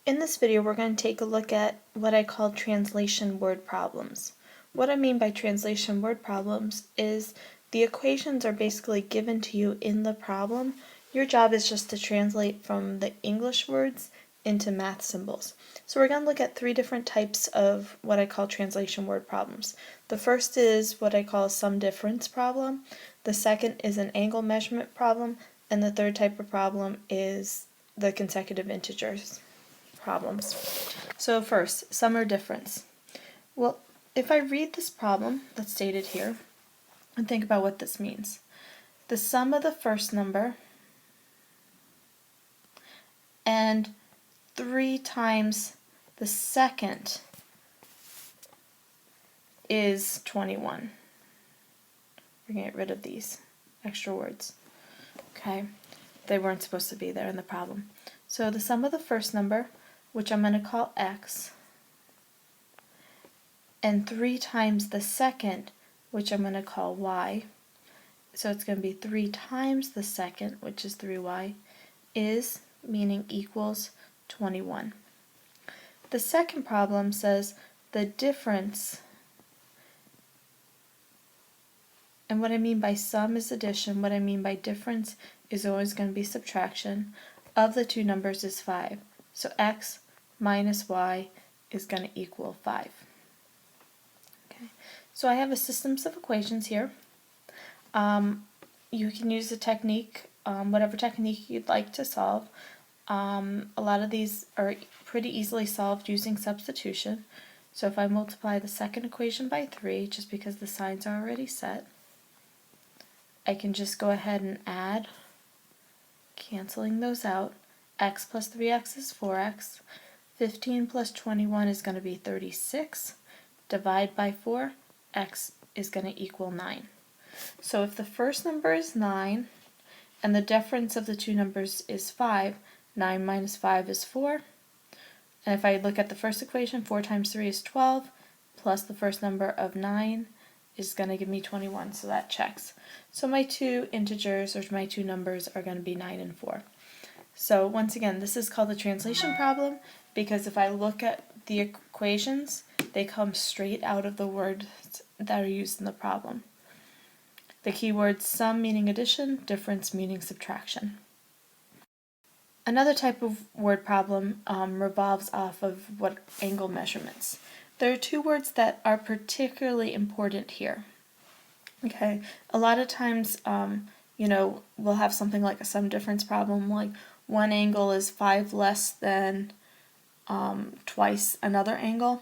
In this video, we're going to take a look at what I call translation word problems. What I mean by translation word problems is the equations are basically given to you in the problem. Your job is just to translate from the English words into math symbols. So we're going to look at three different types of what I call translation word problems. The first is what I call a sum difference problem. The second is an angle measurement problem. And the third type of problem is the consecutive integers problems. So first, sum or difference. Well, if I read this problem that's stated here and think about what this means. The sum of the first number and 3 times the second is 21. We're going to get rid of these extra words. Okay, they weren't supposed to be there in the problem. So the sum of the first number, which I'm going to call x, and 3 times the second, which I'm going to call y, so it's going to be 3 times the second, which is 3y, is, meaning equals, 21. The second problem says the difference, and what I mean by sum is addition, what I mean by difference is always going to be subtraction, of the two numbers is 5. So x minus y is going to equal 5. Okay, so I have a systems of equations here. You can use the technique, whatever technique you'd like to solve. A lot of these are pretty easily solved using substitution. So if I multiply the second equation by 3, just because the signs are already set, I can just go ahead and add, canceling those out. X plus 3x is 4x. 15 plus 21 is going to be 36. Divide by 4, x is going to equal 9. So if the first number is 9, and the difference of the two numbers is 5, 9 minus 5 is 4. And if I look at the first equation, 4 times 3 is 12, plus the first number of 9 is going to give me 21, so that checks. So my two integers, or my two numbers, are going to be 9 and 4. So once again, this is called the translation problem, because if I look at the equations, they come straight out of the words that are used in the problem. The keywords sum meaning addition, difference meaning subtraction. Another type of word problem revolves off of what angle measurements. There are two words that are particularly important here. Okay, a lot of times, we'll have something like a sum difference problem, like one angle is 5 less than twice another angle.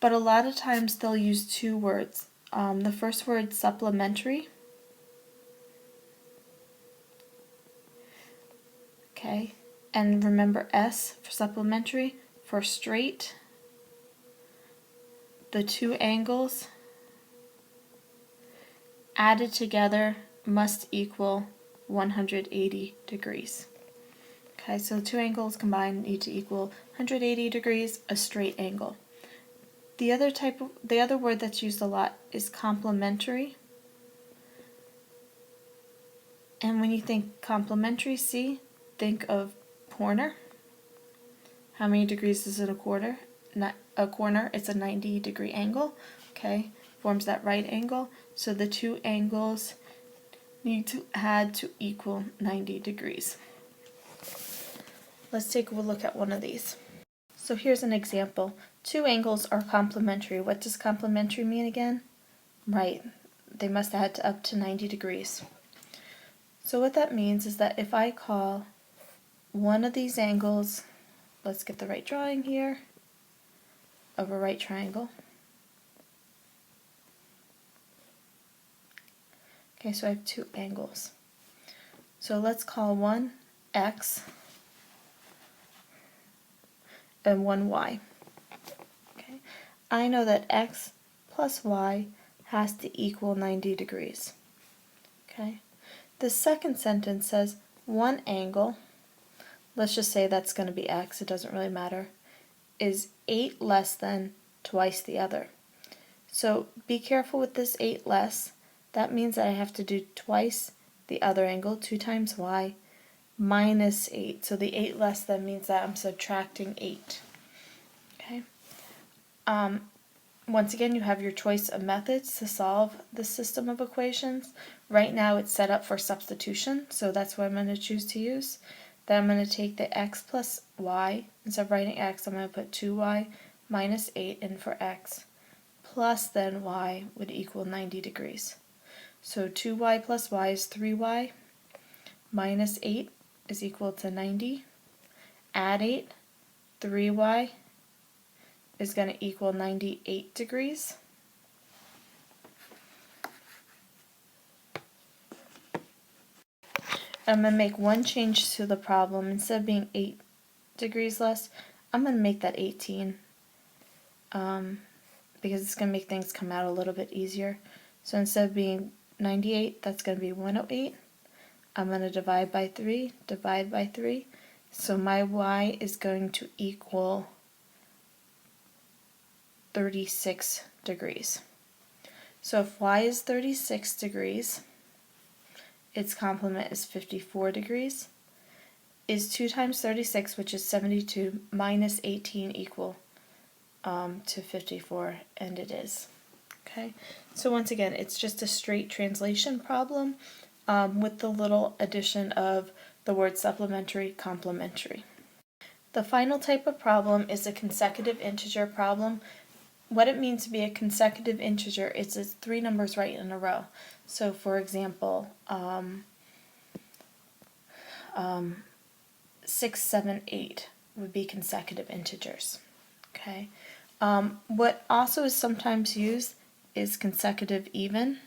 But a lot of times they'll use two words. The first word, supplementary. Okay, and remember S for supplementary. For straight, the two angles added together must equal 180 degrees. Okay, so two angles combined need to equal 180 degrees, a straight angle. The other word that's used a lot is complementary. And when you think complementary, think of corner. How many degrees is in a quarter? A corner, it's a 90-degree angle. Okay, forms that right angle. So the two angles need to add to equal 90 degrees. Let's take a look at one of these. So here's an example. Two angles are complementary. What does complementary mean again? Right, they must add to up to 90 degrees. So what that means is that if I call one of these angles, let's get the right drawing here, of a right triangle. Okay, so I have two angles. So let's call one x and one y. Okay, I know that x plus y has to equal 90 degrees. Okay, the second sentence says one angle, let's just say that's going to be x, it doesn't really matter, is 8 less than twice the other. So be careful with this 8 less. That means that I have to do twice the other angle, 2 times y, minus 8. So the 8 less than means that I'm subtracting 8. Okay. Once again, you have your choice of methods to solve this system of equations. Right now it's set up for substitution, so that's what I'm going to choose to use. Then I'm going to take the x plus y. Instead of writing x, I'm going to put 2y minus 8 in for x, plus then y would equal 90 degrees. So 2y plus y is 3y, minus 8 is equal to 90. Add 8, 3y is going to equal 98 degrees. I'm going to make one change to the problem. Instead of being 8 degrees less, I'm going to make that 18 because it's going to make things come out a little bit easier. So instead of being 98, that's going to be 108. I'm going to divide by 3, divide by 3. So my y is going to equal 36 degrees. So if y is 36 degrees, its complement is 54 degrees. Is 2 times 36, which is 72, minus 18 equal to 54? And it is. Okay, so once again, it's just a straight translation problem with the little addition of the word supplementary, complementary. The final type of problem is a consecutive integer problem. What it means to be a consecutive integer is it's 3 numbers right in a row. So for example, 6, 7, 8 would be consecutive integers. Okay. What also is sometimes used is consecutive even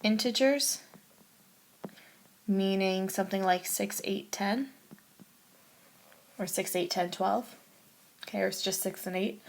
integers, meaning something like 6, 8, 10, or 6, 8, 10, 12. Okay, or it's just 6 and 8.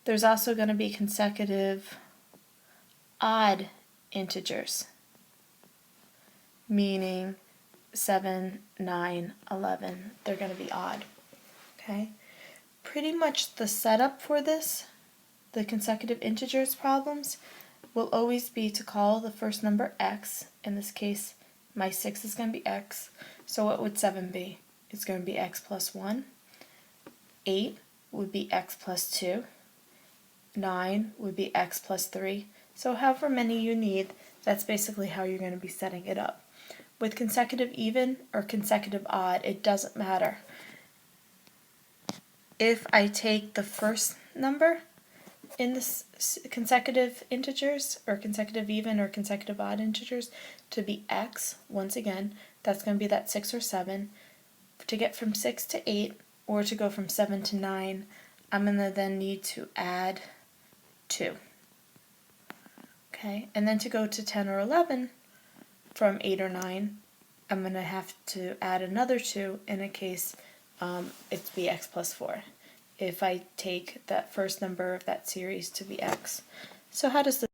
There's also going to be consecutive odd integers, meaning 7, 9, 11. They're going to be odd. Okay? Pretty much the setup for this, the consecutive integers problems, will always be to call the first number x. In this case, my 6 is going to be x. So what would 7 be? It's going to be x plus 1. 8 would be x plus 2. 9 would be x plus 3. So however many you need, that's basically how you're going to be setting it up. With consecutive even or consecutive odd, it doesn't matter. If I take the first number in this consecutive integers, or consecutive even or consecutive odd integers, to be x, once again, that's going to be that 6 or 7. To get from 6 to 8, or to go from 7 to 9, I'm going to then need to add 2. Okay, and then to go to 10 or 11, from 8 or 9, I'm going to have to add another 2 in a case it's be x plus 4, if I take that first number of that series to be x. So how does this,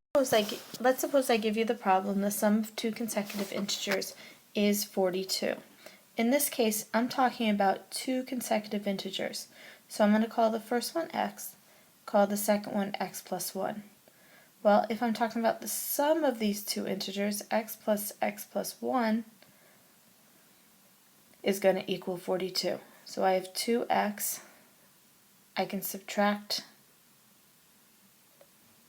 let's suppose I give you the problem, the sum of 2 consecutive integers is 42. In this case, I'm talking about 2 consecutive integers. So I'm going to call the first one x, call the second one x plus 1. Well, if I'm talking about the sum of these 2 integers, x plus 1 is going to equal 42. So I have 2x, I can subtract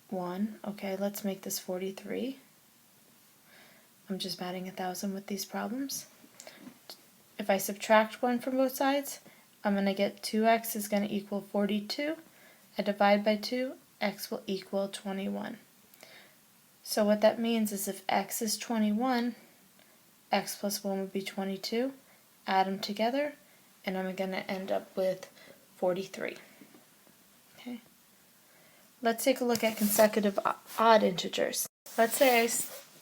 1. Okay, let's make this 43. I'm just batting 1,000 with these problems. If I subtract 1 from both sides, I'm going to get 2x is going to equal 42. I divide by 2, x will equal 21. So what that means is if x is 21, x plus 1 would be 22. Add them together, and I'm going to end up with 43. Okay. Let's take a look at consecutive odd integers. Let's say I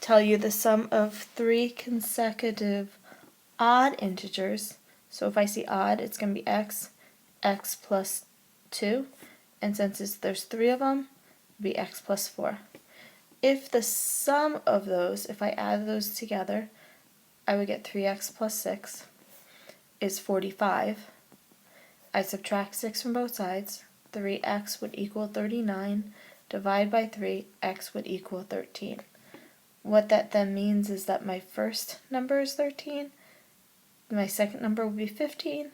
tell you the sum of 3 consecutive odd integers. So if I see odd, it's going to be x, x plus 2, and since there's 3 of them, it'll be x plus 4. If the sum of those, if I add those together, I would get 3x plus 6 is 45. I subtract 6 from both sides, 3x would equal 39. Divide by 3, x would equal 13. what that then means is that my first number is 13, my second number would be 15,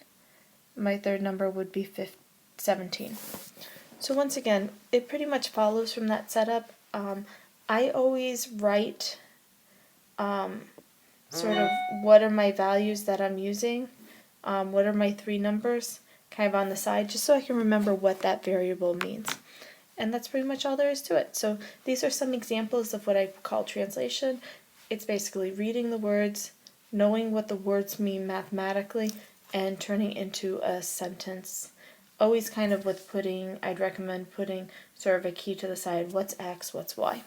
my third number would be 17. So once again, it pretty much follows from that setup. I always write sort of what are my values that I'm using, what are my three numbers, kind of on the side, just so I can remember what that variable means. And that's pretty much all there is to it. So these are some examples of what I call translation. It's basically reading the words, knowing what the words mean mathematically, and turning into a sentence. Always kind of with I'd recommend putting sort of a key to the side, what's X, what's Y.